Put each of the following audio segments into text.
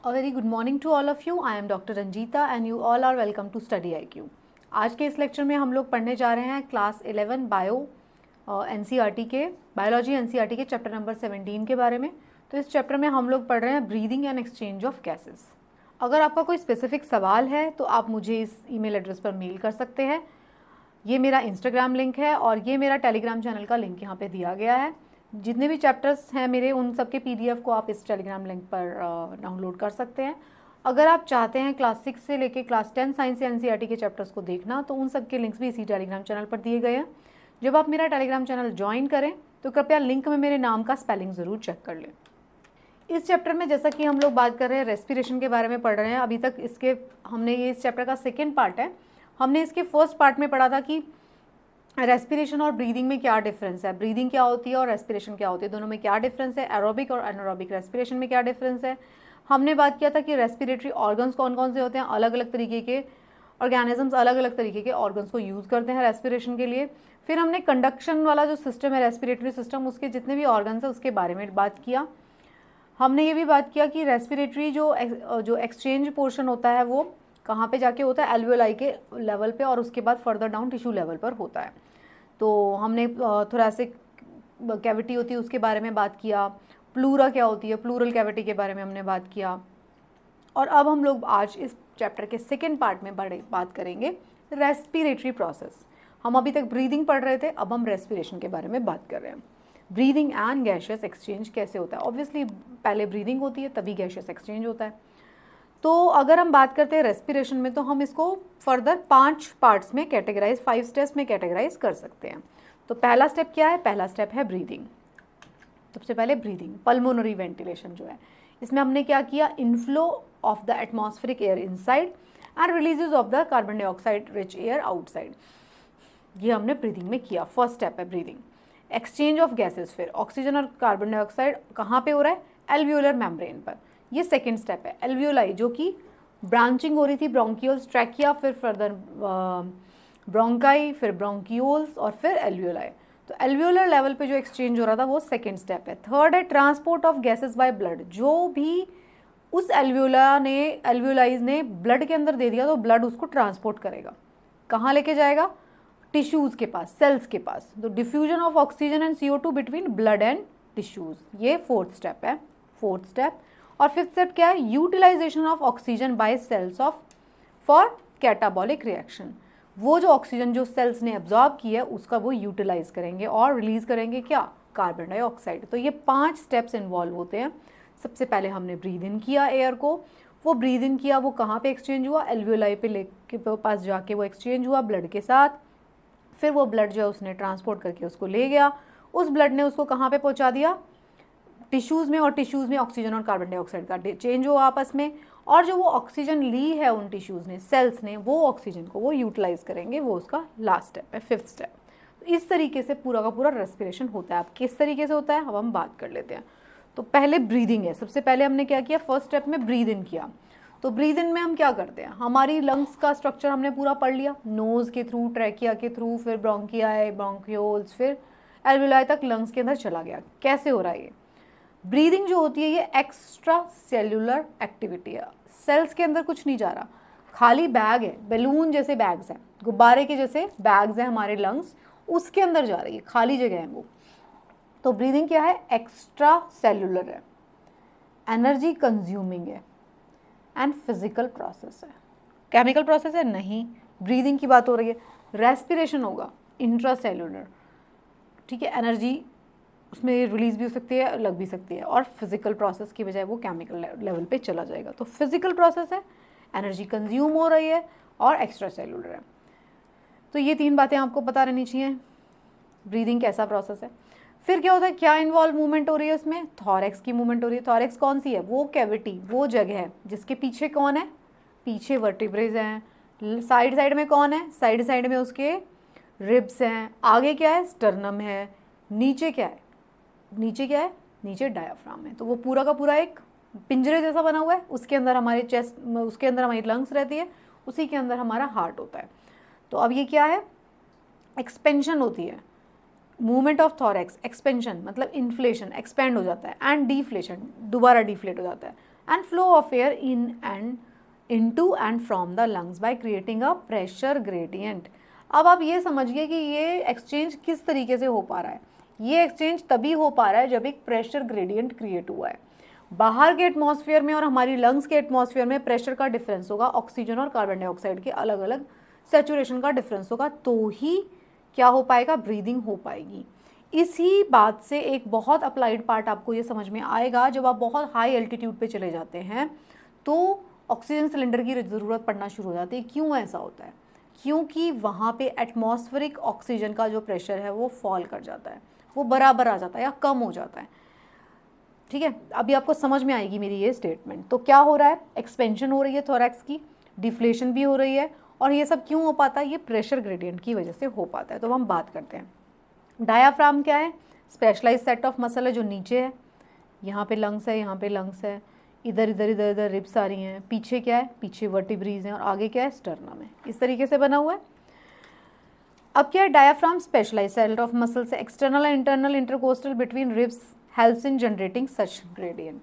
A very good morning to all of you. I am Dr. Ranjita and you all are welcome to Study IQ. आज के इस lecture में हम लोग पढ़ने जा रहे हैं क्लास 11 बायो एनसीईआरटी के बायोलॉजी एनसीईआरटी के चैप्टर नंबर 17 के बारे में। तो इस चैप्टर में हम लोग पढ़ रहे हैं breathing and exchange of gases. अगर आपका कोई स्पेसिफिक सवाल है तो आप मुझे इस ईमेल एड्रेस पर मेल कर सकते हैं। ये मेरा इंस्टाग्राम लिंक है और ये मेरा टेलीग्राम चैनल का लिंक यहाँ पे दिया गया है। जितने भी चैप्टर्स हैं मेरे उन सब के पीडीएफ को आप इस टेलीग्राम लिंक पर डाउनलोड कर सकते हैं। अगर आप चाहते हैं क्लास 6 से लेके क्लास 10 साइंस या एनसीईआरटी के चैप्टर्स को देखना तो उन सब के लिंक्स भी इसी टेलीग्राम चैनल पर दिए गए हैं। जब आप मेरा टेलीग्राम चैनल ज्वाइन करें तो कृपया लिंक में मेरे नाम का स्पेलिंग ज़रूर चेक कर लें। इस चैप्टर में जैसा कि हम लोग बात कर रहे हैं रेस्पिरेशन के बारे में पढ़ रहे हैं। अभी तक इसके हमने ये इस चैप्टर का सेकेंड पार्ट है। हमने इसके फर्स्ट पार्ट में पढ़ा था कि रेस्पिरेशन और ब्रीदिंग में क्या डिफरेंस है, ब्रीदिंग क्या होती है और रेस्पिरेशन क्या होती है, दोनों में क्या डिफरेंस है, एरोबिक और एनारोबिक रेस्पिरेशन में क्या डिफरेंस है। हमने बात किया था कि रेस्पिरेटरी ऑर्गन्स कौन कौन से होते हैं, अलग अलग तरीके के ऑर्गेनिजम्स अलग अलग तरीके के ऑर्गन्स को यूज़ करते हैं रेस्पिरेशन के लिए। फिर हमने कंडक्शन वाला जो सिस्टम है रेस्पिरेटरी सिस्टम, उसके जितने भी ऑर्गन्स है उसके बारे में बात किया। हमने ये भी बात किया कि रेस्पिरेटरी जो एक्सचेंज पोर्शन होता है वो कहाँ पे जाके होता है, एल्वियोलाई के लेवल पे और उसके बाद फर्दर डाउन टिश्यू लेवल पर होता है। तो हमने थोरेसिक कैविटी होती है उसके बारे में बात किया, प्लूरा क्या होती है, प्लूरल कैविटी के बारे में हमने बात किया। और अब हम लोग आज इस चैप्टर के सेकेंड पार्ट में बात करेंगे रेस्पिरेटरी प्रोसेस। हम अभी तक ब्रीदिंग पढ़ रहे थे, अब हम रेस्पिरेशन के बारे में बात कर रहे हैं। ब्रीदिंग एंड गैशियस एक्सचेंज कैसे होता है। ऑब्वियसली पहले ब्रीदिंग होती है तभी गैशियस एक्सचेंज होता है। तो अगर हम बात करते हैं रेस्पिरेशन में तो हम इसको फर्दर 5 पार्ट्स में कैटेगराइज 5 स्टेप्स में कैटेगराइज कर सकते हैं। तो पहला स्टेप क्या है, पहला स्टेप है ब्रीदिंग। सबसे पहले ब्रीदिंग पल्मोनरी वेंटिलेशन जो है, इसमें हमने क्या किया, inflow of the atmospheric air inside and releases of the carbon dioxide rich air outside. ये हमने ब्रीदिंग में किया, फर्स्ट स्टेप है ब्रीदिंग। एक्सचेंज ऑफ गैसेस, फिर ऑक्सीजन और कार्बन डाइऑक्साइड कहाँ पे हो रहा है, एल्वियोलर मेम्ब्रेन पर। ये सेकेंड स्टेप है। एल्वियोलाई जो कि ब्रांचिंग हो रही थी, ब्रोंकियोल्स, ट्रैकिया, फिर फर्दर ब्रोंकाई, फिर ब्रोंकियोल्स और फिर एल्वियोलाई। तो एल्वियोलर लेवल पे जो एक्सचेंज हो रहा था वो सेकेंड स्टेप है। थर्ड है transport of gases by blood. जो भी उस एल्वियोलाइज ने ब्लड के अंदर दे दिया तो ब्लड उसको ट्रांसपोर्ट करेगा, कहाँ लेके जाएगा, टिश्यूज़ के पास, सेल्स के पास। तो diffusion of oxygen and CO2 between blood and tissues, ये फोर्थ स्टेप है, फोर्थ स्टेप। और फिफ्थ स्टेप क्या है, utilization of oxygen by cells of for catabolic reaction. वो जो ऑक्सीजन जो सेल्स ने एब्जॉर्ब की है उसका वो यूटिलाइज करेंगे और रिलीज करेंगे क्या, कार्बन डाइऑक्साइड। तो ये 5 स्टेप्स इन्वॉल्व होते हैं। सबसे पहले हमने ब्रीद इन किया एयर को, वो ब्रीद इन किया, वो कहाँ पे एक्सचेंज हुआ, एल्वियोलाई पे के पास जाके वो एक्सचेंज हुआ ब्लड के साथ। फिर वो ब्लड जो है उसने ट्रांसपोर्ट करके उसको ले गया, उस ब्लड ने उसको कहाँ पे पहुँचा दिया, टिश्यूज़ में, और टिश्यूज़ में ऑक्सीजन और कार्बन डाइऑक्साइड का चेंज हुआ आपस में। और जो वो ऑक्सीजन ली है उन टिश्यूज़ ने, सेल्स ने, वो ऑक्सीजन को वो यूटिलाइज करेंगे, वो उसका लास्ट स्टेप है, फिफ्थ स्टेप। तो इस तरीके से पूरा का पूरा रेस्पिरेशन होता है। अब किस तरीके से होता है अब हम बात कर लेते हैं। तो पहले ब्रीदिंग है। सबसे पहले हमने क्या किया, फर्स्ट स्टेप में ब्रीद इन किया। तो ब्रीद इन में हम क्या करते हैं, हमारी लंग्स का स्ट्रक्चर हमने पूरा पढ़ लिया, नोज़ के थ्रू, ट्रैकिया के थ्रू, फिर ब्रोंकियाई, ब्रोंकियोल्स, फिर एल्वियोलाई तक लंग्स के अंदर चला गया। कैसे हो रहा है ये ब्रीदिंग जो होती है, ये एक्स्ट्रा सेल्यूलर एक्टिविटी है। सेल्स के अंदर कुछ नहीं जा रहा, खाली बैग है, बैलून जैसे बैग्स हैं, गुब्बारे के जैसे बैग्स हैं हमारे लंग्स, उसके अंदर जा रही है, खाली जगह है वो। तो ब्रीदिंग क्या है, एक्स्ट्रा सेल्यूलर है, एनर्जी कंज्यूमिंग है एंड फिजिकल प्रोसेस है। केमिकल प्रोसेस है नहीं, ब्रीदिंग की बात हो रही है। रेस्पिरेशन होगा इंट्रा सेल्यूलर, ठीक है, एनर्जी उसमें रिलीज भी हो सकती है, लग भी सकती है, और फिजिकल प्रोसेस की बजाय वो केमिकल लेवल पे चला जाएगा। तो फिजिकल प्रोसेस है, एनर्जी कंज्यूम हो रही है और एक्स्ट्रा सेलुलर है। तो ये 3 बातें आपको पता रहनी चाहिए, ब्रीदिंग कैसा प्रोसेस है। फिर क्या होता है, क्या इन्वॉल्व मूवमेंट हो रही है उसमें, थॉरेक्स की मूवमेंट हो रही है। थॉरेक्स कौन सी है, वो कैविटी, वो जगह है जिसके पीछे कौन है, पीछे वर्टिब्रेज हैं। साइड साइड में कौन है, साइड साइड में उसके रिब्स हैं। आगे क्या है, स्टर्नम है। नीचे क्या है, नीचे क्या है, नीचे डायाफ्राम है। तो वो पूरा का पूरा एक पिंजरे जैसा बना हुआ है, उसके अंदर हमारे चेस्ट, उसके अंदर हमारी लंग्स रहती है, उसी के अंदर हमारा हार्ट होता है। तो अब ये क्या है, एक्सपेंशन होती है, मूवमेंट ऑफ थॉरेक्स, एक्सपेंशन मतलब इन्फ्लेशन, एक्सपेंड हो जाता है, एंड डिफ्लेशन, दोबारा डिफ्लेट हो जाता है। and flow of air in and into and from the lungs by creating a pressure gradient। अब आप ये समझिए कि ये एक्सचेंज किस तरीके से हो पा रहा है। ये एक्सचेंज तभी हो पा रहा है जब एक प्रेशर ग्रेडियंट क्रिएट हुआ है। बाहर के एटमॉस्फेयर में और हमारी लंग्स के एटमॉस्फेयर में प्रेशर का डिफरेंस होगा, ऑक्सीजन और कार्बन डाइऑक्साइड के अलग अलग सैचुरेशन का डिफरेंस होगा, तो ही क्या हो पाएगा, ब्रीदिंग हो पाएगी। इसी बात से एक बहुत अप्लाइड पार्ट आपको ये समझ में आएगा, जब आप बहुत हाई एल्टीट्यूड पे चले जाते हैं तो ऑक्सीजन सिलेंडर की ज़रूरत पड़ना शुरू हो जाती है। क्यों ऐसा होता है? क्योंकि वहाँ पे एटमॉस्फेरिक ऑक्सीजन का जो प्रेशर है वो फॉल कर जाता है, वो बराबर आ जाता है या कम हो जाता है। ठीक है, अभी आपको समझ में आएगी मेरी ये स्टेटमेंट। तो क्या हो रहा है, एक्सपेंशन हो रही है थोरैक्स की, डिफ्लेशन भी हो रही है, और ये सब क्यों हो पाता है, ये प्रेशर ग्रेडियंट की वजह से हो पाता है। तो हम बात करते हैं डायाफ्राम क्या है। स्पेशलाइज सेट ऑफ मसल है जो नीचे है, यहाँ पे लंग्स है, यहाँ पे लंग्स है, इधर इधर इधर इधर रिब्स आ रही हैं, पीछे क्या है, पीछे वर्टिब्रीज हैं, और आगे क्या है, स्टर्नम है। इस तरीके से बना हुआ है। अब क्या है, diaphragm specialise set of muscles है, external and internal intercostal between ribs helps in generating such gradient.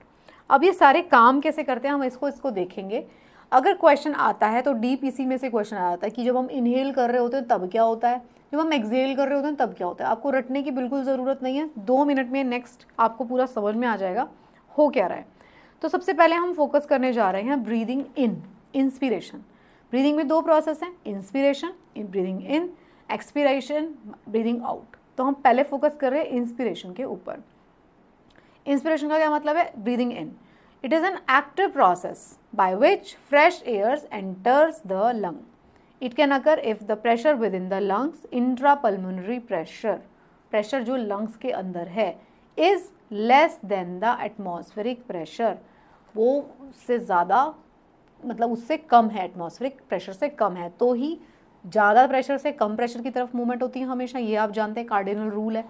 अब ये सारे काम कैसे करते हैं हम इसको देखेंगे। अगर क्वेश्चन आता है तो डीप इसी में से क्वेश्चन आ जाता है कि जब हम इनहेल कर रहे होते हैं तब क्या होता है, जब हम एक्सहेल कर रहे होते हैं तब क्या होता है। आपको रटने की बिल्कुल ज़रूरत नहीं है, 2 मिनट में नेक्स्ट आपको पूरा समझ में आ जाएगा हो क्या रहा है। तो सबसे पहले हम फोकस करने जा रहे हैं ब्रीदिंग इन, इंस्पिरेशन। ब्रीदिंग में 2 प्रोसेस हैं, inspiration breathing in, expiration breathing out. तो हम पहले फोकस कर रहे हैं इंस्पिरेशन के ऊपर। इंस्पिरेशन का क्या मतलब है, breathing in. It is an active process by which fresh airs enters the lung. It can occur if the pressure within the lungs, intrapulmonary pressure जो लंग्स के अंदर है, is less than the atmospheric pressure, वो उससे ज़्यादा मतलब उससे कम है, एटमॉस्फेरिक प्रेशर से कम है, तो ही ज़्यादा प्रेशर से कम प्रेशर की तरफ मूवमेंट होती है हमेशा। ये आप जानते हैं, कार्डिनल रूल है।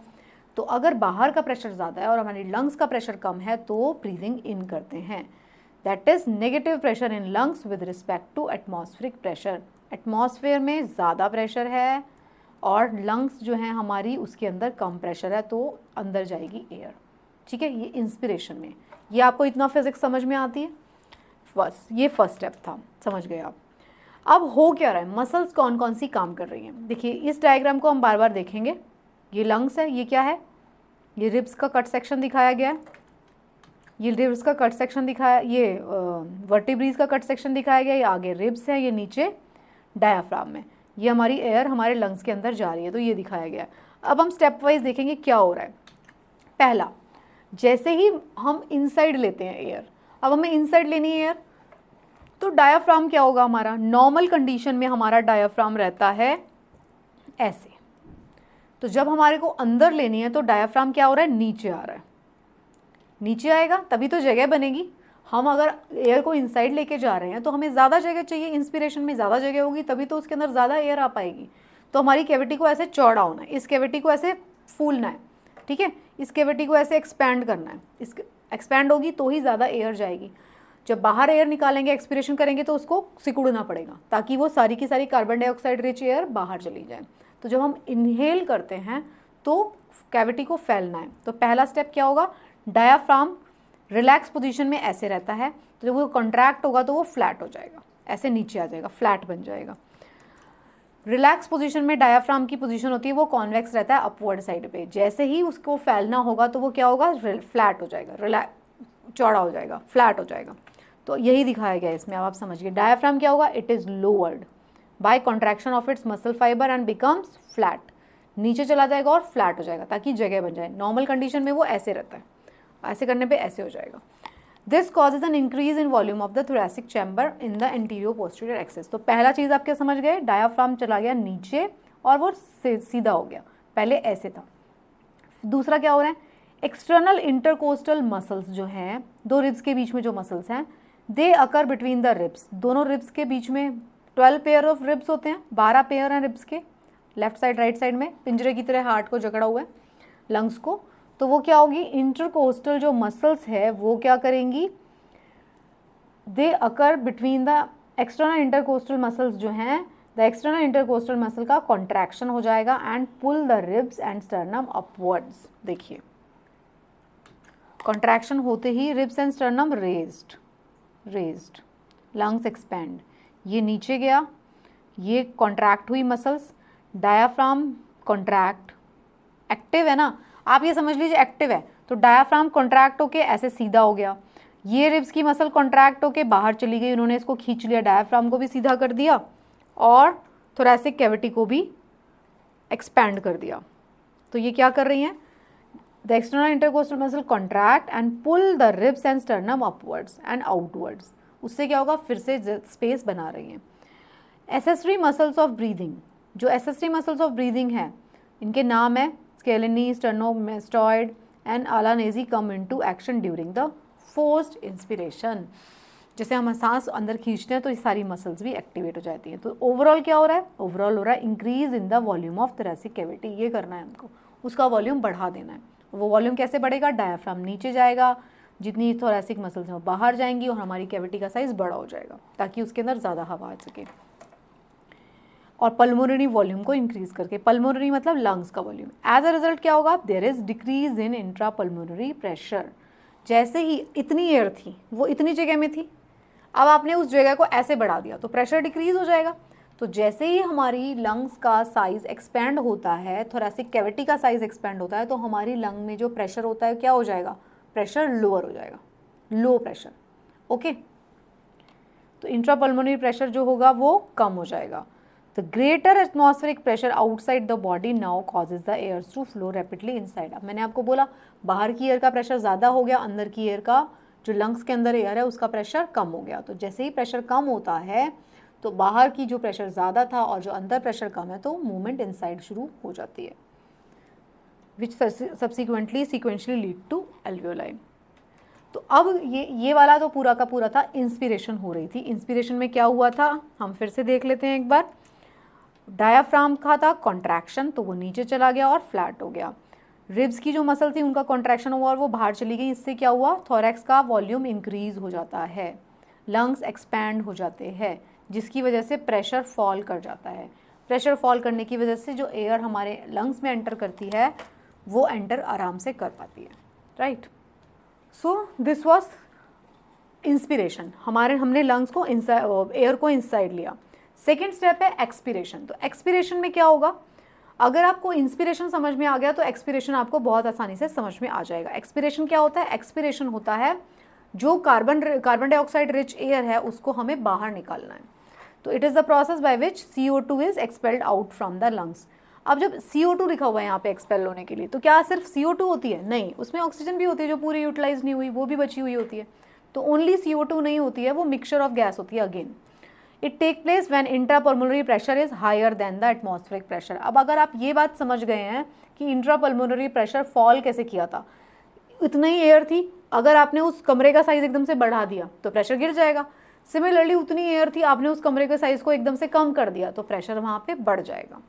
तो अगर बाहर का प्रेशर ज़्यादा है और हमारी लंग्स का प्रेशर कम है तो ब्रीदिंग इन करते हैं। That is negative pressure in lungs with respect to atmospheric pressure. Atmosphere में ज़्यादा प्रेशर है और लंग्स जो हैं हमारी उसके अंदर कम प्रेशर है, तो अंदर जाएगी एयर। ठीक है, ये इंस्पिरेशन में। ये आपको इतना फिजिक्स समझ में आती है, बस ये फर्स्ट स्टेप था, समझ गए आप। अब हो क्या रहा है, मसल्स कौन कौन सी काम कर रही हैं। देखिए इस डायग्राम को हम बार बार देखेंगे। ये लंग्स है, ये क्या है, ये रिब्स का कट सेक्शन दिखाया गया है, ये रिब्स का कट सेक्शन दिखाया, ये वर्टिब्रीज का कट सेक्शन दिखाया गया, ये आगे रिब्स है, ये नीचे डायाफ्राम में, ये हमारी एयर हमारे लंग्स के अंदर जा रही है, तो ये दिखाया गया। अब हम स्टेप वाइज देखेंगे क्या हो रहा है। पहला, जैसे ही हम इनसाइड लेते हैं एयर, अब हमें इनसाइड लेनी है एयर, तो डायाफ्राम क्या होगा हमारा, नॉर्मल कंडीशन में हमारा डायाफ्राम रहता है ऐसे। तो जब हमारे को अंदर लेनी है तो डायाफ्राम क्या हो रहा है, नीचे आ रहा है। नीचे आएगा तभी तो जगह बनेगी। हम अगर एयर को इनसाइड लेके जा रहे हैं तो हमें ज़्यादा जगह चाहिए, इंस्पिरेशन में ज़्यादा जगह होगी तभी तो उसके अंदर ज़्यादा एयर आ पाएगी। तो हमारी कैविटी को ऐसे चौड़ा होना है, इस कैविटी को ऐसे फूलना है, ठीक है, इस कैविटी को ऐसे एक्सपैंड करना है, इस एक्सपैंड होगी तो ही ज़्यादा एयर जाएगी। जब बाहर एयर निकालेंगे, एक्सपिरेशन करेंगे, तो उसको सिकुड़ना पड़ेगा ताकि वो सारी की सारी कार्बन डाइऑक्साइड रिच एयर बाहर चली जाए। तो जब हम इनहेल करते हैं तो कैविटी को फैलना है। तो पहला स्टेप क्या होगा, डायाफ्राम रिलैक्स पोजीशन में ऐसे रहता है, तो जब वो कॉन्ट्रैक्ट होगा तो वो फ्लैट हो जाएगा, ऐसे नीचे आ जाएगा, फ्लैट बन जाएगा। रिलैक्स पोजीशन में डायाफ्राम की पोजीशन होती है वो कॉन्वेक्स रहता है अपवर्ड साइड पे। जैसे ही उसको फैलना होगा तो वो क्या होगा, फ्लैट हो जाएगा, चौड़ा हो जाएगा, फ्लैट हो जाएगा। तो यही दिखाया गया इसमें, अब आप समझिए। डायाफ्राम क्या होगा, it is lowered by contraction of its muscle fibre and becomes flat, नीचे चला जाएगा और फ्लैट हो जाएगा ताकि जगह बन जाए। नॉर्मल कंडीशन में वो ऐसे रहता है, ऐसे करने पे ऐसे हो जाएगा। This causes an increase in volume of the thoracic chamber in the anterior posterior axis. तो पहला चीज़ आप क्या समझ गए, डायाफ्राम चला गया नीचे और वो सीधा हो गया, पहले ऐसे था। दूसरा क्या हो रहा है, एक्सटर्नल इंटरकोस्टल मसल्स जो हैं, 2 रिब्स के बीच में जो मसल्स हैं, दे अकर बिटवीन द रिब्स। दोनों रिब्स के बीच में 12 पेयर ऑफ रिब्स होते हैं, 12 पेयर हैं रिब्स के, लेफ्ट साइड राइट साइड में, पिंजरे की तरह हार्ट को जकड़ा हुआ है लंग्स को। तो वो क्या होगी, इंटरकोस्टल जो मसल्स है वो क्या करेंगी, they occur between the external intercostal muscles जो हैं, द एक्सटर्नल इंटरकोस्टल मसल का कॉन्ट्रैक्शन हो जाएगा and pull the ribs and sternum upwards. देखिए कॉन्ट्रैक्शन होते ही ribs and sternum raised, raised, lungs expand, ये नीचे गया, ये कॉन्ट्रैक्ट हुई मसल्स, डायाफ्राम कॉन्ट्रैक्ट, एक्टिव है ना, आप ये समझ लीजिए एक्टिव है, तो डायाफ्राम कॉन्ट्रैक्ट होके ऐसे सीधा हो गया, ये रिब्स की मसल कॉन्ट्रैक्ट होके बाहर चली गई, उन्होंने इसको खींच लिया, डायाफ्राम को भी सीधा कर दिया और थोरैसिक कैविटी को भी एक्सपैंड कर दिया। तो ये क्या कर रही हैं, the external intercostal muscle contract and pull the ribs and sternum upwards and outwards, उससे क्या होगा, फिर से स्पेस बना रही हैं। एसेसरी मसल्स ऑफ ब्रीदिंग, जो एसेसरी मसल्स ऑफ ब्रीदिंग है इनके नाम है scaleni, sternomastoid and alae nasi come into action during the forced inspiration. जैसे हम सांस अंदर खींचते हैं तो ये सारी मसल्स भी एक्टिवेट हो जाती हैं। तो ओवरऑल क्या हो रहा है, ओवरऑल हो रहा है increase in the volume of thoracic cavity, ये करना है हमको, उसका वॉल्यूम बढ़ा देना है। वो वॉल्यूम कैसे बढ़ेगा, डायाफ्राम नीचे जाएगा, जितनी थोरैसिक मसल्स हैं वो बाहर जाएंगी और हमारी कैविटी का साइज बड़ा हो जाएगा ताकि उसके अंदर ज़्यादा हवा आ सके। और पल्मोनरी वॉल्यूम को इंक्रीज करके, पल्मोनरी मतलब लंग्स का वॉल्यूम, एज अ रिजल्ट क्या होगा, there is decrease in intrapulmonary pressure. जैसे ही इतनी एयर थी वो इतनी जगह में थी, अब आपने उस जगह को ऐसे बढ़ा दिया तो प्रेशर डिक्रीज हो जाएगा। तो जैसे ही हमारी लंग्स का साइज एक्सपेंड होता है, थोरैसिक कैविटी का साइज एक्सपेंड होता है, तो हमारी लंग में जो प्रेशर होता है क्या हो जाएगा, प्रेशर लोअर हो जाएगा, लो प्रेशर। ओके, तो इंट्रा पल्मोनरी प्रेशर जो होगा वो कम हो जाएगा। The greater atmospheric pressure outside the body now causes the airs to flow rapidly inside। अब मैंने आपको बोला बाहर की एयर का प्रेशर ज़्यादा हो गया, अंदर की एयर का जो लंग्स के अंदर एयर है उसका प्रेशर कम हो गया। तो जैसे ही प्रेशर कम होता है तो बाहर की जो प्रेशर ज़्यादा था और जो अंदर प्रेशर कम है तो मूवमेंट इनसाइड शुरू हो जाती है, which subsequently sequentially lead to alveoli. तो अब ये वाला तो पूरा का पूरा था, इंस्पिरेशन हो रही थी। इंस्पिरेशन में क्या हुआ था हम फिर से देख लेते हैं एक बार। डायाफ्राम का था कॉन्ट्रैक्शन, तो वो नीचे चला गया और फ्लैट हो गया। रिब्स की जो मसल थी उनका कॉन्ट्रैक्शन हुआ और वो बाहर चली गई, इससे क्या हुआ, थोरैक्स का वॉल्यूम इंक्रीज हो जाता है, लंग्स एक्सपैंड हो जाते हैं, जिसकी वजह से प्रेशर फॉल कर जाता है। प्रेशर फॉल करने की वजह से जो एयर हमारे लंग्स में एंटर करती है वो एंटर आराम से कर पाती है, right. So this was inspiration, हमने लंग्स को एयर को इनसाइड लिया। सेकेंड स्टेप है एक्सपिरेशन। तो एक्सपिरेशन में क्या होगा, अगर आपको इंस्पिरेशन समझ में आ गया तो एक्सपिरेशन आपको बहुत आसानी से समझ में आ जाएगा। एक्सपिरेशन क्या होता है, एक्सपिरेशन होता है जो कार्बन डाइऑक्साइड रिच एयर है उसको हमें बाहर निकालना है। तो it is the process by which CO2 is expelled out from the lungs. अब जब CO2 लिखा हुआ है यहाँ पे एक्सपेल होने के लिए, तो क्या सिर्फ CO2 होती है, नहीं, उसमें ऑक्सीजन भी होती है जो पूरी यूटिलाइज नहीं हुई, वो भी बची हुई होती है। तो ओनली CO2 नहीं होती है, वो मिक्सचर ऑफ गैस होती है। Again it take place when intrapulmonary pressure is higher than the atmospheric pressure. अब अगर आप ये बात समझ गए हैं कि इंट्रापल्मोनरी प्रेशर फॉल कैसे किया था, इतना ही एयर थी, अगर आपने उस कमरे का साइज एकदम से बढ़ा दिया तो प्रेशर गिर जाएगा। सिमिलरली उतनी एयर थी, आपने उस कमरे के साइज को एकदम से कम कर दिया तो प्रेशर वहाँ पे बढ़ जाएगा।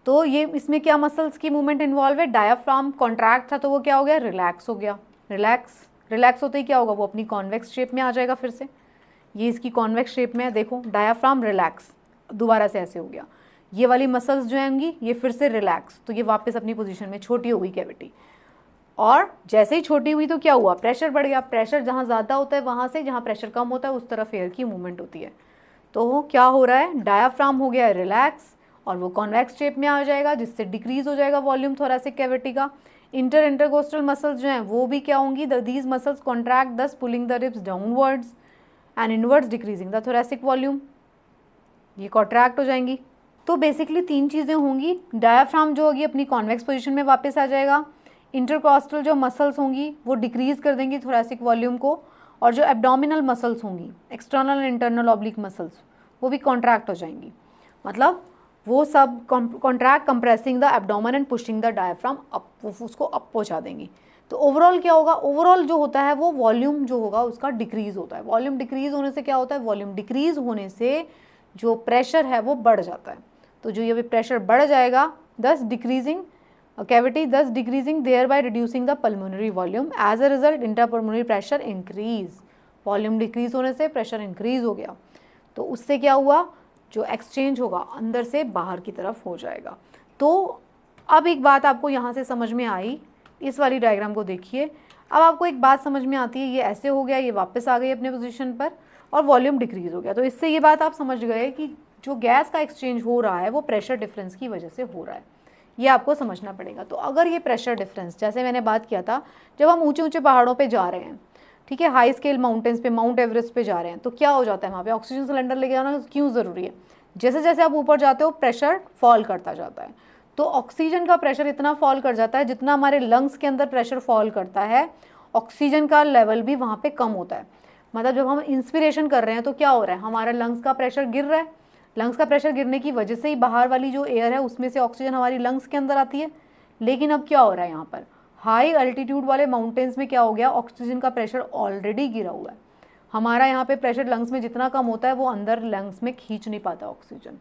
तो ये इसमें क्या मसल्स की मूवमेंट इन्वॉल्व है, डायाफ्राम कॉन्ट्रैक्ट था तो वो क्या हो गया, रिलैक्स हो गया। रिलैक्स होते ही क्या होगा, वो अपनी कॉन्वेक्स शेप में आ जाएगा। फिर से ये इसकी कॉन्वेक्स शेप में है, देखो डायाफ्राम रिलैक्स, दोबारा से ऐसे हो गया। ये वाली मसल्स जो होंगी ये फिर से रिलैक्स, तो ये वापस अपनी पोजीशन में छोटी हो गई कैविटी। और जैसे ही छोटी हुई तो क्या हुआ, प्रेशर बढ़ गया। प्रेशर जहाँ ज़्यादा होता है वहाँ से जहाँ प्रेशर कम होता है उस तरफ एयर की मूवमेंट होती है। तो क्या हो रहा है, डायाफ्राम हो गया रिलैक्स और वो कॉन्वेक्स शेप में आ जाएगा, जिससे डिक्रीज हो जाएगा वॉल्यूम थोरैसिक कैविटी का। इंटरकोस्टल मसल्स जो हैं वो भी क्या होंगी, दीज मसल्स कॉन्ट्रैक्ट दस pulling the ribs downwards and inwards decreasing the thoracic volume, ये कॉन्ट्रैक्ट हो जाएंगी। तो बेसिकली तीन चीज़ें होंगी, डायाफ्राम जो होगी अपनी कॉन्वेक्स पोजीशन में वापस आ जाएगा, इंटरकोस्टल जो मसल्स होंगी वो डिक्रीज कर देंगी थोरैसिक वॉल्यूम को, और जो एब्डोमिनल मसल्स होंगी, external and internal oblique muscles, वो भी कॉन्ट्रैक्ट हो जाएंगी। मतलब वो सब contract compressing the abdomen and pushing the diaphragm up, उसको अप पहुँचा देंगी। तो ओवरऑल क्या होगा, ओवरऑल जो होता है वो वॉल्यूम जो होगा उसका डिक्रीज होता है। वॉल्यूम डिक्रीज होने से क्या होता है, वॉल्यूम डिक्रीज होने से जो प्रेशर है वो बढ़ जाता है। तो जो ये प्रेशर बढ़ जाएगा, thus decreasing cavity, thus decreasing thereby reducing the pulmonary volume, as a result intrapulmonary pressure increase. Volume decrease होने से प्रेशर इंक्रीज हो गया, तो उससे क्या हुआ, जो एक्सचेंज होगा अंदर से बाहर की तरफ हो जाएगा। तो अब एक बात आपको यहाँ से समझ में आई, इस वाली डायग्राम को देखिए। अब आपको एक बात समझ में आती है, ये ऐसे हो गया, ये वापस आ गई अपने पोजीशन पर और वॉल्यूम डिक्रीज हो गया। तो इससे ये बात आप समझ गए कि जो गैस का एक्सचेंज हो रहा है वो प्रेशर डिफरेंस की वजह से हो रहा है, ये आपको समझना पड़ेगा। तो अगर ये प्रेशर डिफरेंस, जैसे मैंने बात किया था, जब हम ऊंचे ऊंचे पहाड़ों पे जा रहे हैं, ठीक है, हाई स्केल माउंटेन्स पे, माउंट एवरेस्ट पे जा रहे हैं, तो क्या हो जाता है वहाँ पे ऑक्सीजन सिलेंडर लेके जाना क्यों ज़रूरी है? जैसे जैसे आप ऊपर जाते हो प्रेशर फॉल करता जाता है, तो ऑक्सीजन का प्रेशर इतना फॉल कर जाता है, जितना हमारे लंग्स के अंदर प्रेशर फॉल करता है ऑक्सीजन का लेवल भी वहाँ पे कम होता है। मतलब जब हम इंस्पिरेशन कर रहे हैं तो क्या हो रहा है, हमारा लंग्स का प्रेशर गिर रहा है, लंग्स का प्रेशर गिरने की वजह से ही बाहर वाली जो एयर है उसमें से ऑक्सीजन हमारी लंग्स के अंदर आती है। लेकिन अब क्या हो रहा है, यहाँ पर हाई अल्टीट्यूड वाले माउंटेन्स में क्या हो गया, ऑक्सीजन का प्रेशर ऑलरेडी गिरा हुआ है। हमारा यहाँ पे प्रेशर लंग्स में जितना कम होता है वो अंदर लंग्स में खींच नहीं पाता ऑक्सीजन।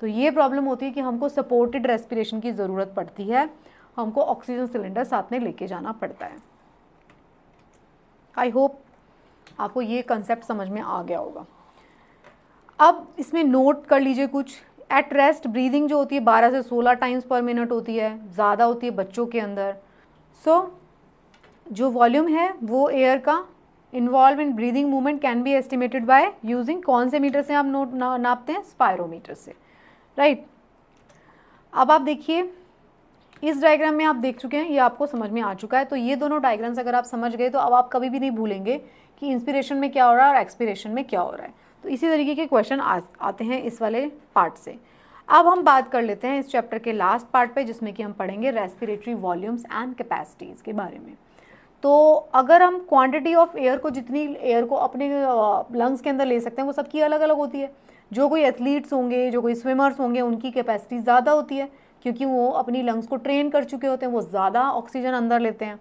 तो ये प्रॉब्लम होती है कि हमको सपोर्टेड रेस्पिरेशन की ज़रूरत पड़ती है, हमको ऑक्सीजन सिलेंडर साथ में लेके जाना पड़ता है। आई होप आपको ये कंसेप्ट समझ में आ गया होगा। अब इसमें नोट कर लीजिए कुछ। एट रेस्ट ब्रीदिंग जो होती है 12 से 16 टाइम्स पर मिनट होती है, ज़्यादा होती है बच्चों के अंदर। जो वॉल्यूम है वो एयर का involve in breathing movement can be estimated by using, कौन से मीटर से आप नापते हैं, स्पायरोमीटर से, राइट। अब आप देखिए इस डायग्राम में आप देख चुके हैं, ये आपको समझ में आ चुका है। तो ये दोनों डायग्राम्स अगर आप समझ गए तो अब आप कभी भी नहीं भूलेंगे कि इंस्पिरेशन में क्या हो रहा है और एक्सपिरेशन में क्या हो रहा है। तो इसी तरीके के क्वेश्चन आते हैं इस वाले पार्ट से। अब हम बात कर लेते हैं इस चैप्टर के लास्ट पार्ट पे, जिसमें कि हम पढ़ेंगे रेस्पिरेटरी वॉल्यूम्स एंड कैपेसिटीज़ के बारे में। तो अगर हम क्वांटिटी ऑफ एयर को, जितनी एयर को अपने लंग्स के अंदर ले सकते हैं वो सबकी अलग अलग होती है। जो कोई एथलीट्स होंगे, जो कोई स्विमर्स होंगे, उनकी कैपेसिटी ज़्यादा होती है क्योंकि वो अपनी लंग्स को ट्रेन कर चुके होते हैं, वो ज़्यादा ऑक्सीजन अंदर लेते हैं।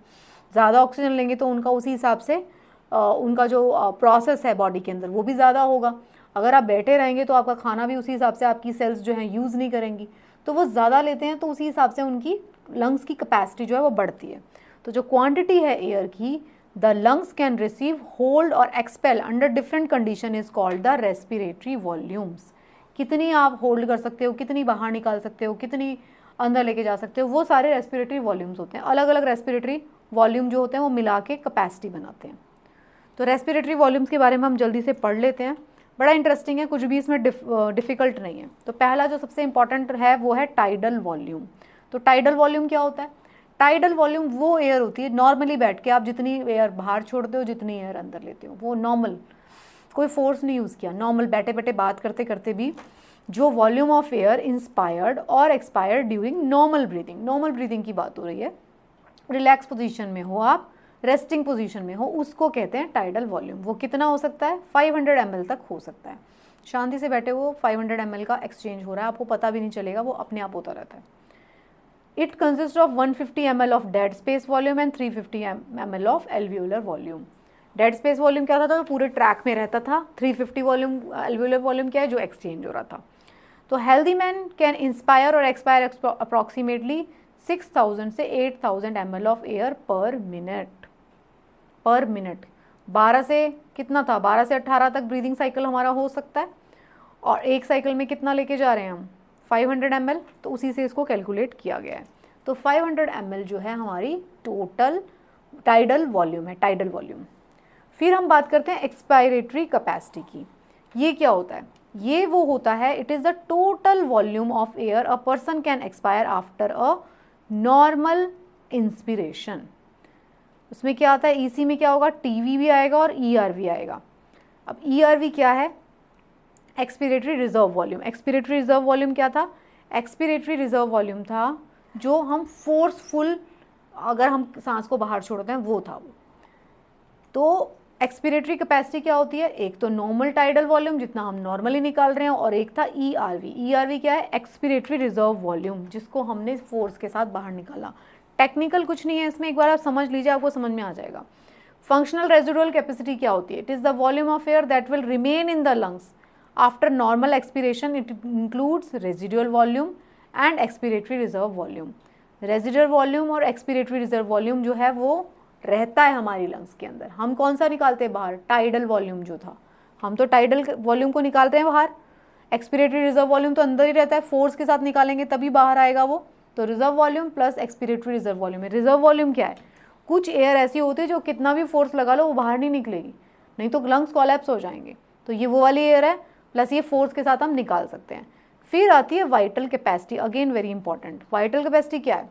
ज़्यादा ऑक्सीजन लेंगे तो उनका उसी हिसाब से उनका जो प्रोसेस है बॉडी के अंदर वो भी ज़्यादा होगा। अगर आप बैठे रहेंगे तो आपका खाना भी उसी हिसाब से, आपकी सेल्स जो हैं यूज़ नहीं करेंगी, तो वो ज़्यादा लेते हैं, तो उसी हिसाब से उनकी लंग्स की कैपेसिटी जो है वो बढ़ती है। तो जो क्वांटिटी है एयर की, the lungs can receive, hold और expel under different condition is called the respiratory volumes. कितनी आप होल्ड कर सकते हो, कितनी बाहर निकाल सकते हो, कितनी अंदर लेके जा सकते हो, वो सारे रेस्पिरेटरी वॉल्यूम्स होते हैं। अलग अलग रेस्पिरेटरी वॉल्यूम जो होते हैं वो मिला के कैपेसिटी बनाते हैं। तो रेस्पिरेटरी वॉल्यूम्स के बारे में हम जल्दी से पढ़ लेते हैं, बड़ा इंटरेस्टिंग है, कुछ भी इसमें डिफ़िकल्ट नहीं है। तो पहला जो सबसे इंपॉर्टेंट है वो है टाइडल वॉल्यूम। तो टाइडल वॉल्यूम क्या होता है? टाइडल वॉल्यूम वो एयर होती है, नॉर्मली बैठ के आप जितनी एयर बाहर छोड़ते हो, जितनी एयर अंदर लेते हो, वो नॉर्मल, कोई फोर्स नहीं यूज़ किया, नॉर्मल बैठे बैठे बात करते करते भी जो वॉल्यूम ऑफ एयर इंस्पायर्ड और expired during normal breathing, normal breathing की बात हो रही है, रिलैक्स पोजीशन में हो आप, रेस्टिंग पोजीशन में हो, उसको कहते हैं टाइडल वॉल्यूम। वो कितना हो सकता है? 500 ml तक हो सकता है। शांति से बैठे हो 500 ml का एक्सचेंज हो रहा है, आपको पता भी नहीं चलेगा, वो अपने आप होता रहता है। It consist of 150 ml of dead space volume and 350 ml of alveolar volume. Dead space volume क्या था? तो पूरे ट्रैक में रहता था। 350 वॉल्यूम एल्वियोलर वॉल्यूम क्या है? जो एक्सचेंज हो रहा था। तो हेल्दी मैन कैन इंस्पायर और एक्सपायर अप्रॉक्सीमेटली 6000 से 8000 ml ऑफ एयर पर मिनट। 12 से कितना था? 12 से 18 तक ब्रीदिंग साइकिल हमारा हो सकता है, और एक साइकिल में कितना लेके जा रहे हैं हम? 500 ml। तो उसी से इसको कैलकुलेट किया गया है। तो 500 ml जो है हमारी टोटल टाइडल वॉल्यूम है, टाइडल वॉल्यूम। फिर हम बात करते हैं एक्सपायरेटरी कैपेसिटी की। ये क्या होता है? ये वो होता है, it is the total volume of air a person can expire after a normal inspiration. उसमें क्या आता है? ईसी में क्या होगा? टीवी भी आएगा और ईआरवी आएगा। अब ईआरवी क्या है? Expiratory reserve volume. Expiratory reserve volume क्या था? एक्सपिरेटरी रिजर्व वॉल्यूम था जो हम फोर्सफुल, अगर हम सांस को बाहर छोड़ते हैं, वो था वो। तो एक्सपिरेटरी कैपेसिटी क्या होती है? एक तो नॉर्मल टाइडल वॉल्यूम जितना हम नॉर्मली निकाल रहे हैं, और एक था ईआरवी। ईआरवी क्या है? एक्सपिरेटरी रिजर्व वॉल्यूम, जिसको हमने फोर्स के साथ बाहर निकाला। टेक्निकल कुछ नहीं है इसमें, एक बार आप समझ लीजिए, आपको समझ में आ जाएगा। फंक्शनल रेजिडुअल कैपेसिटी क्या होती है? It is the volume of air that will remain in the lungs after normal expiration. It includes residual volume and expiratory reserve volume. Residual volume और एक्सपिरेटरी रिजर्व वॉल्यूम जो है वो रहता है हमारी लंग्स के अंदर। हम कौन सा निकालते हैं बाहर? टाइडल वॉल्यूम जो था, हम तो टाइडल वॉल्यूम को निकालते हैं बाहर। एक्सपिरेटरी रिजर्व वॉल्यूम तो अंदर ही रहता है, फोर्स के साथ निकालेंगे तभी बाहर आएगा वो। तो reserve volume plus expiratory reserve volume है। रिजर्व वॉल्यूम क्या है? कुछ एयर ऐसी होती है जो कितना भी फोर्स लगा लो वो बाहर नहीं निकलेगी, नहीं तो लंग्स कोलैप्स हो जाएंगे। तो ये वो वाली एयर है, प्लस ये फोर्स के साथ हम निकाल सकते हैं। फिर आती है vital capacity, again very important. Vital capacity क्या है?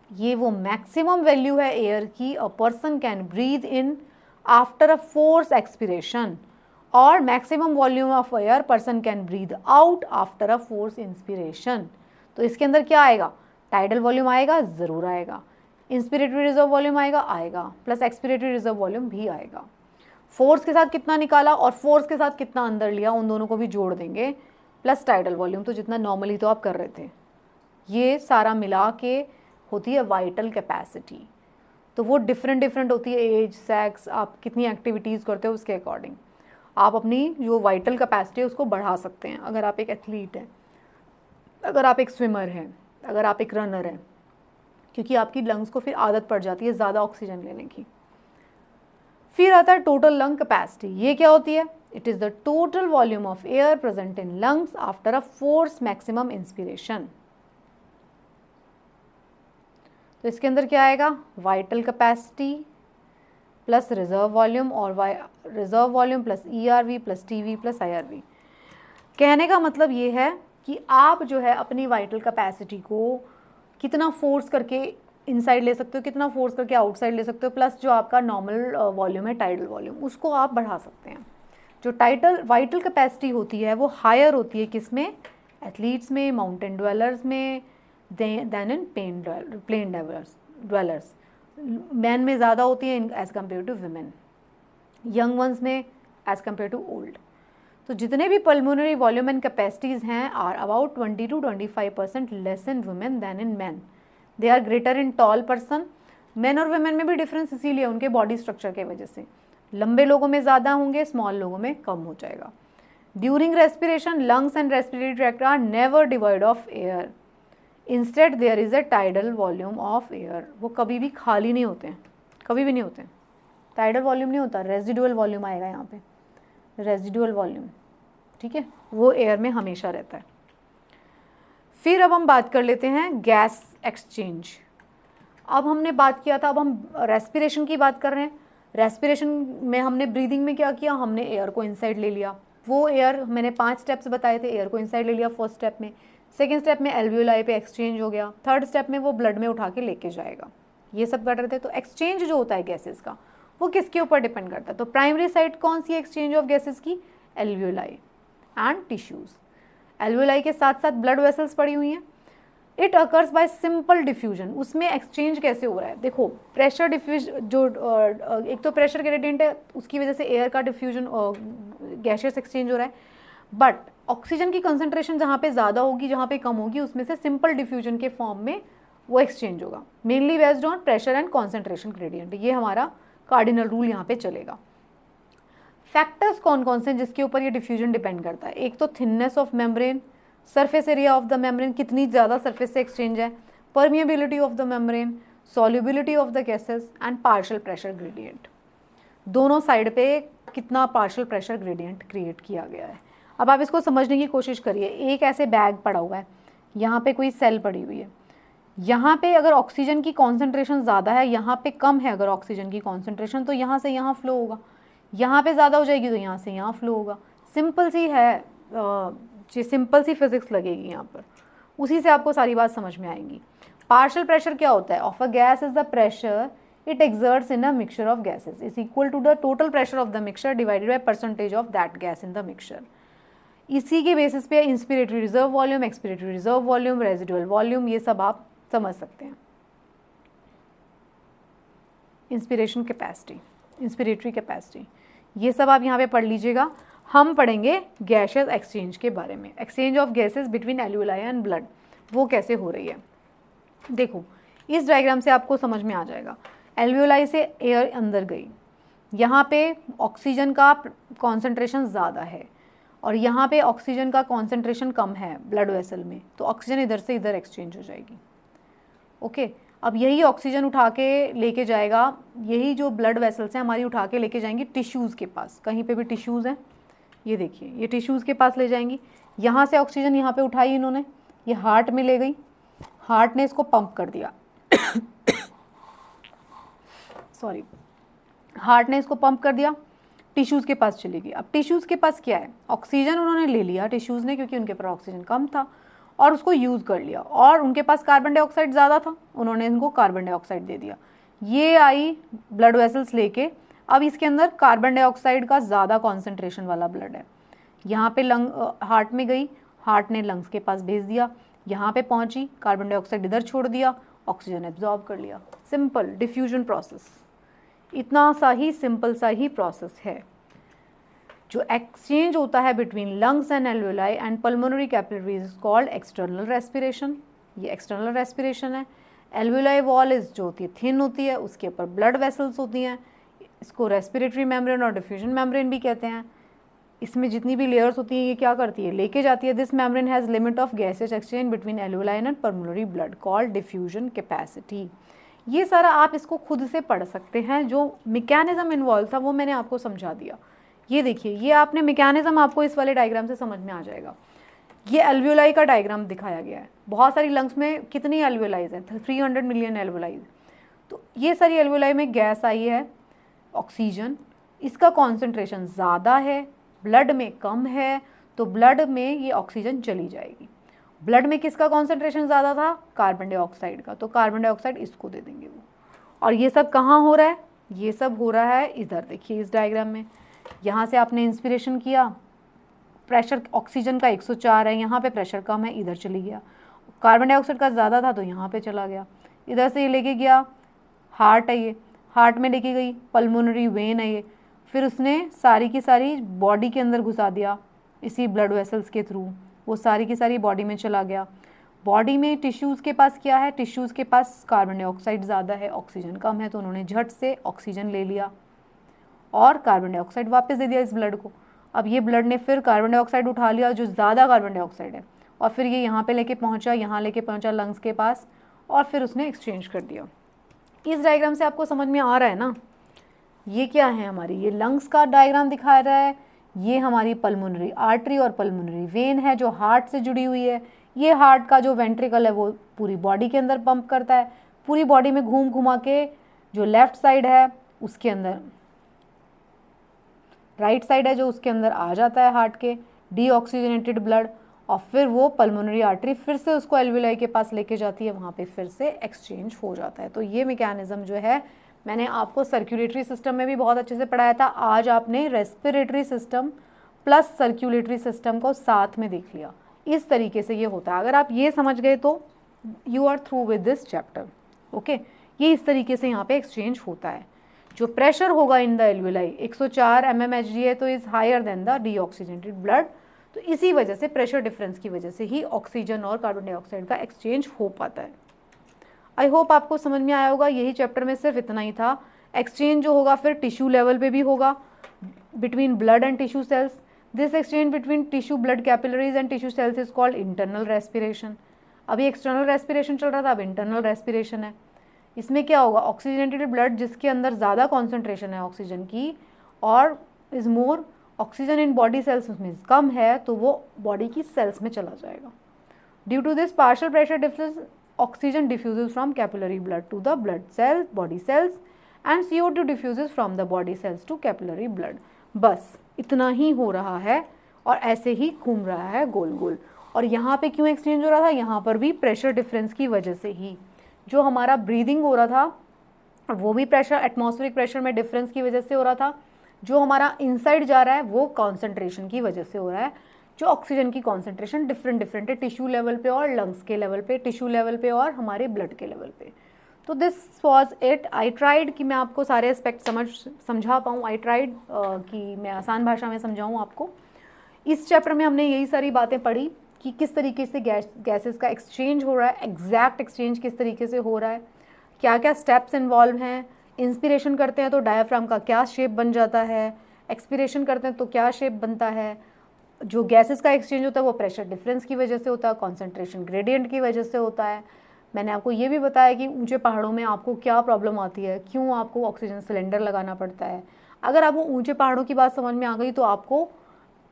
ये वो मैक्सिमम वैल्यू है एयर की a person can breathe in after a force expiration, और maximum volume of air person can breathe out after a force inspiration. तो इसके अंदर क्या आएगा? टाइडल वॉल्यूम आएगा, ज़रूर आएगा। इंस्पिरेटरी रिजर्व वॉल्यूम आएगा, प्लस एक्सपिरेटरी रिजर्व वॉल्यूम भी आएगा। फोर्स के साथ कितना निकाला और फोर्स के साथ कितना अंदर लिया, उन दोनों को भी जोड़ देंगे, प्लस टाइडल वॉल्यूम, तो जितना नॉर्मली तो आप कर रहे थे। ये सारा मिला के होती है वाइटल कैपेसिटी। तो वो डिफरेंट होती है, एज, सेक्स, आप कितनी एक्टिविटीज़ करते हो उसके अकॉर्डिंग आप अपनी जो वाइटल कैपेसिटी है उसको बढ़ा सकते हैं। अगर आप एक एथलीट हैं, अगर आप एक स्विमर हैं, अगर आप एक रनर हैं, क्योंकि आपकी लंग्स को फिर आदत पड़ जाती है ज़्यादा ऑक्सीजन लेने की। फिर आता है टोटल लंग कैपेसिटी। ये क्या होती है? It is the total volume of air present in lungs after a force maximum inspiration. तो इसके अंदर क्या आएगा? Vital capacity plus reserve volume, और reserve volume plus ERV plus TV plus IRV। कहने का मतलब ये है कि आप जो है अपनी वाइटल कैपेसिटी को कितना फोर्स करके इनसाइड ले सकते हो, कितना फोर्स करके आउटसाइड ले सकते हो, प्लस जो आपका नॉर्मल वॉल्यूम है टाइडल वॉल्यूम, उसको आप बढ़ा सकते हैं। जो वाइटल कैपेसिटी होती है वो हायर होती है किस में? एथलीट्स में, माउंटेन ड्वेलर्स में, then in plain dwellers. Man में ज़्यादा होती है as compare to women, young ones में एज़ कम्पेयर टू ओल्ड। तो जितने भी पल्मोनरी वॉल्यूम एंड कैपेसिटीज़ हैं are about 20 to 25% less in women than in man. They are greater in tall person. Man और वुमेन में भी difference इसीलिए उनके बॉडी स्ट्रक्चर के वजह से, लंबे लोगों में ज़्यादा होंगे, स्मॉल लोगों में कम हो जाएगा। During respiration lungs and respiratory tract are never divide of air, instead there is a tidal volume of air. वो कभी भी खाली नहीं होते हैं, कभी भी नहीं होते हैं। टाइडल वॉल्यूम नहीं होता, रेजिडुअल वॉल्यूम आएगा यहाँ पे, रेजिडुअल वॉल्यूम, ठीक है, वो एयर में हमेशा रहता है। फिर अब हम बात कर लेते हैं गैस एक्सचेंज। अब हमने बात किया था, अब हम रेस्पिरेशन की बात कर रहे हैं। रेस्पिरेशन में हमने ब्रीदिंग में क्या किया? हमने एयर को इनसाइड ले लिया। वो एयर मैंने 5 स्टेप्स बताए थे, एयर को इनसाइड ले लिया फर्स्ट स्टेप में। सेकेंड स्टेप में एल्वियोलाई पे एक्सचेंज हो गया। थर्ड स्टेप में वो ब्लड में उठा के लेके जाएगा। ये सब कर रहे थे। तो एक्सचेंज जो होता है गैसेस का वो किसके ऊपर डिपेंड करता है? तो प्राइमरी साइट कौन सी है एक्सचेंज ऑफ गैसेस की? Alveoli and tissues. एल्वियोलाई के साथ साथ ब्लड वेसल्स पड़ी हुई हैं। It occurs by simple diffusion. उसमें एक्सचेंज कैसे हो रहा है? देखो, प्रेशर डिफ्यूज जो एक तो प्रेशर ग्रेडियंट है, उसकी वजह से एयर का डिफ्यूजन गैसेस एक्सचेंज हो रहा है। बट ऑक्सीजन की कंसंट्रेशन जहाँ पे ज़्यादा होगी, जहाँ पे कम होगी, उसमें से सिंपल डिफ्यूजन के फॉर्म में वो एक्सचेंज होगा, mainly based on pressure and concentration gradient. ये हमारा कार्डिनल रूल यहाँ पे चलेगा। फैक्टर्स कौन कौन से हैं जिसके ऊपर ये डिफ्यूजन डिपेंड करता है? एक तो thinness of membrane, surface area of the membrane, कितनी ज़्यादा सरफेस से एक्सचेंज है, permeability of the membrane, solubility of the gases and partial pressure gradient. दोनों साइड पे कितना पार्शियल प्रेशर ग्रेडियंट क्रिएट किया गया है। अब आप इसको समझने की कोशिश करिए। एक ऐसे बैग पड़ा हुआ है, यहाँ पे कोई सेल पड़ी हुई है, यहाँ पे अगर ऑक्सीजन की कॉन्सेंट्रेशन ज़्यादा है, यहाँ पे कम है अगर ऑक्सीजन की कॉन्सेंट्रेशन, तो यहाँ से यहाँ फ्लो होगा। यहाँ पे ज़्यादा हो जाएगी तो यहाँ से यहाँ फ्लो होगा। सिंपल सी है, सिंपल सी फिजिक्स लगेगी यहाँ पर, उसी से आपको सारी बात समझ में आएगी। पार्शियल प्रेशर क्या होता है? Of a gas is the pressure it exerts in a mixture of gases is equal to the total pressure of the mixture divided by percentage of that gas in the mixture. इसी के basis पे inspiratory reserve volume, expiratory reserve volume, residual volume, ये सब आप समझ सकते हैं। Inspiration capacity, inspiratory capacity, ये सब आप यहाँ पे पढ़ लीजिएगा। हम पढ़ेंगे गैसेस एक्सचेंज के बारे में। Exchange of gases between alveoli and blood, वो कैसे हो रही है? देखो, इस डायग्राम से आपको समझ में आ जाएगा। एल्वियोलाई से एयर अंदर गई, यहाँ पे ऑक्सीजन का कॉन्सेंट्रेशन ज़्यादा है और यहाँ पे ऑक्सीजन का कॉन्सेंट्रेशन कम है ब्लड वेसल में, तो ऑक्सीजन इधर से इधर एक्सचेंज हो जाएगी। ओके, अब यही ऑक्सीजन उठा के लेके जाएगा, यही जो ब्लड वेसल्स हैं हमारी उठा के लेके जाएंगी टिश्यूज़ के पास। कहीं पे भी टिश्यूज़ हैं, ये देखिए, ये टिश्यूज़ के पास ले जाएंगी। यहाँ से ऑक्सीजन यहाँ पे उठाई इन्होंने, ये हार्ट में ले गई, हार्ट ने इसको पंप कर दिया। सॉरी, हार्ट ने इसको पंप कर दिया, टिश्यूज़ के पास चली गई। अब टिश्यूज़ के पास क्या है, ऑक्सीजन उन्होंने ले लिया टिश्यूज़ ने, क्योंकि उनके पास ऑक्सीजन कम था, और उसको यूज़ कर लिया, और उनके पास कार्बन डाइऑक्साइड ज़्यादा था, उन्होंने इनको कार्बन डाइऑक्साइड दे दिया। ये आई ब्लड वेसल्स लेके, अब इसके अंदर कार्बन डाइऑक्साइड का ज़्यादा कॉन्सेंट्रेशन वाला ब्लड है, यहाँ पे हार्ट में गई, हार्ट ने लंग्स के पास भेज दिया, यहाँ पे पहुँची, कार्बन डाइऑक्साइड इधर छोड़ दिया, ऑक्सीजन एब्जॉर्ब कर लिया। सिंपल डिफ्यूजन प्रोसेस, इतना सा ही सिंपल सा ही प्रोसेस है। जो एक्सचेंज होता है between lungs and alveoli and pulmonary capillaries is called external respiration. ये एक्सटर्नल रेस्पिरेशन है। एल्वेलाई वॉल इज जो होती है थिन होती है, उसके ऊपर ब्लड वेसल्स होती हैं, इसको रेस्पिरेटरी मेम्ब्रेन और डिफ्यूजन मेम्ब्रेन भी कहते हैं। इसमें जितनी भी लेयर्स होती हैं ये क्या करती है, लेके जाती है। This membrane has limit of gases exchange between alveoli and pulmonary blood called diffusion capacity. ये सारा आप इसको खुद से पढ़ सकते हैं, जो मैकेनिज्म इन्वॉल्व था वो मैंने आपको समझा दिया। ये देखिए, ये आपने मैकेनिज्म आपको इस वाले डायग्राम से समझ में आ जाएगा। ये एल्वियोलाई का डायग्राम दिखाया गया है। बहुत सारी लंग्स में कितनी एल्वियोलाइज हैं, 300 मिलियन एल्वियोलाइज। तो ये सारी एल्वियोलाई में गैस आई है, ऑक्सीजन, इसका कॉन्सेंट्रेशन ज़्यादा है, ब्लड में कम है, तो ब्लड में ये ऑक्सीजन चली जाएगी। ब्लड में किसका कॉन्सेंट्रेशन ज़्यादा था, कार्बन डाइऑक्साइड का, तो कार्बन डाइऑक्साइड इसको दे देंगे वो। और ये सब कहाँ हो रहा है, ये सब हो रहा है इधर, देखिए इस डायग्राम में। यहाँ से आपने इंस्पिरेशन किया, प्रेशर ऑक्सीजन का 104 है, यहाँ पे प्रेशर कम है, इधर चली गया। कार्बन डाइऑक्साइड का ज़्यादा था तो यहाँ पे चला गया। इधर से ये लेके गया, हार्ट है, ये हार्ट में लेके गई, पल्मोनरी वेन है ये, फिर उसने सारी की सारी बॉडी के अंदर घुसा दिया इसी ब्लड वेसल्स के थ्रू, वो सारी की सारी बॉडी में चला गया। बॉडी में टिश्यूज़ के पास क्या है, टिश्यूज़ के पास कार्बन डाइऑक्साइड ज़्यादा है, ऑक्सीजन कम है, तो उन्होंने झट से ऑक्सीजन ले लिया और कार्बन डाइऑक्साइड वापस दे दिया इस ब्लड को। अब ये ब्लड ने फिर कार्बन डाइऑक्साइड उठा लिया जो ज़्यादा कार्बन डाइऑक्साइड है, और फिर ये यहाँ पे लेके पहुँचा, यहाँ लेके पहुँचा लंग्स के पास, और फिर उसने एक्सचेंज कर दिया। इस डायग्राम से आपको समझ में आ रहा है ना, ये क्या है हमारी, ये लंग्स का डायग्राम दिखा रहा है, ये हमारी पल्मोनरी आर्टरी और पल्मोनरी वेन है जो हार्ट से जुड़ी हुई है। ये हार्ट का जो वेंट्रिकल है वो पूरी बॉडी के अंदर पंप करता है, पूरी बॉडी में घूम घुमा के जो लेफ्ट साइड है उसके अंदर, राइट साइड है जो उसके अंदर आ जाता है हार्ट के डीऑक्सीजनेटेड ब्लड, और फिर वो पल्मोनरी आर्टरी फिर से उसको एल्वियोलाई के पास लेके जाती है, वहाँ पे फिर से एक्सचेंज हो जाता है। तो ये मैकेनिज्म जो है मैंने आपको सर्कुलेटरी सिस्टम में भी बहुत अच्छे से पढ़ाया था, आज आपने respiratory system plus circulatory system को साथ में देख लिया। इस तरीके से ये होता है। अगर आप ये समझ गए तो you are through with this chapter. Okay, ये इस तरीके से यहाँ पे एक्सचेंज होता है। जो प्रेशर होगा इन द एल्वियोलाई 104 mmHg है, तो is higher than the deoxygenated blood. तो इसी वजह से, प्रेशर डिफरेंस की वजह से ही ऑक्सीजन और कार्बन डाइऑक्साइड का एक्सचेंज हो पाता है। आई होप आपको समझ में आया होगा। यही चैप्टर में सिर्फ इतना ही था। एक्सचेंज जो होगा फिर टिश्यू लेवल पे भी होगा between blood and tissue cells. This exchange between tissue blood capillaries and tissue cells is called internal respiration. अभी एक्सटर्नल रेस्पिरेशन चल रहा था, अब इंटरनल रेस्पिरेशन है। इसमें क्या होगा, ऑक्सीजनेटेड ब्लड जिसके अंदर ज़्यादा कॉन्सेंट्रेशन है ऑक्सीजन की और is more oxygen in body cells उसमें कम है, तो वो बॉडी की सेल्स में चला जाएगा। Due to this partial pressure difference oxygen diffuses from capillary blood to the blood cells, body cells and CO2 diffuses from the body cells to capillary blood। बस इतना ही हो रहा है और ऐसे ही घूम रहा है गोल गोल। और यहाँ पे क्यों एक्सचेंज हो रहा था, यहाँ पर भी प्रेशर डिफरेंस की वजह से ही। जो हमारा ब्रीदिंग हो रहा था वो भी प्रेशर, एटमॉस्फेरिक प्रेशर में डिफरेंस की वजह से हो रहा था। जो हमारा इनसाइड जा रहा है वो कॉन्सेंट्रेशन की वजह से हो रहा है। जो ऑक्सीजन की कॉन्सेंट्रेशन डिफरेंट है टिश्यू लेवल पे और लंग्स के लेवल पे, टिश्यू लेवल पे और हमारे ब्लड के लेवल पे। तो this was it. I tried कि मैं आपको सारे एस्पेक्ट समझा पाऊँ। आई ट्राइड कि मैं आसान भाषा में समझाऊँ आपको। इस चैप्टर में हमने यही सारी बातें पढ़ी कि किस तरीके से गैसेस का एक्सचेंज हो रहा है, एग्जैक्ट एक्सचेंज किस तरीके से हो रहा है, क्या क्या स्टेप्स इन्वॉल्व हैं। इंस्पिरेशन करते हैं तो डायफ्राम का क्या शेप बन जाता है, एक्सपिरेशन करते हैं तो क्या शेप बनता है। जो गैसेस का एक्सचेंज होता है वो प्रेशर डिफरेंस की वजह से होता है, कॉन्सेंट्रेशन ग्रेडियंट की वजह से होता है। मैंने आपको ये भी बताया कि ऊंचे पहाड़ों में आपको क्या प्रॉब्लम आती है, क्यों आपको ऑक्सीजन सिलेंडर लगाना पड़ता है। अगर आपको ऊंचे पहाड़ों की बात समझ में आ गई तो आपको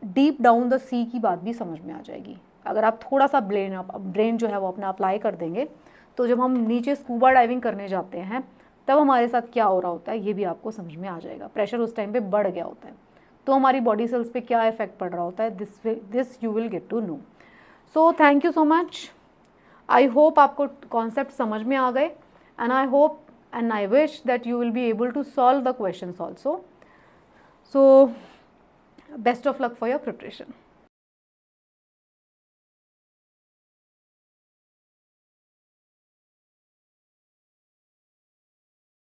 डीप डाउन द सी की बात भी समझ में आ जाएगी। अगर आप थोड़ा सा ब्रेन जो है वो अपना अप्लाई कर देंगे, तो जब हम नीचे स्कूबा डाइविंग करने जाते हैं तब हमारे साथ क्या हो रहा होता है ये भी आपको समझ में आ जाएगा। प्रेशर उस टाइम पे बढ़ गया होता है तो हमारी बॉडी सेल्स पे क्या इफेक्ट पड़ रहा होता है, this you will get to know. So thank you so much. I hope आपको कॉन्सेप्ट समझ में आ गए, and I hope and I wish that you will be able to solve the questions also. So best of luck for your preparation.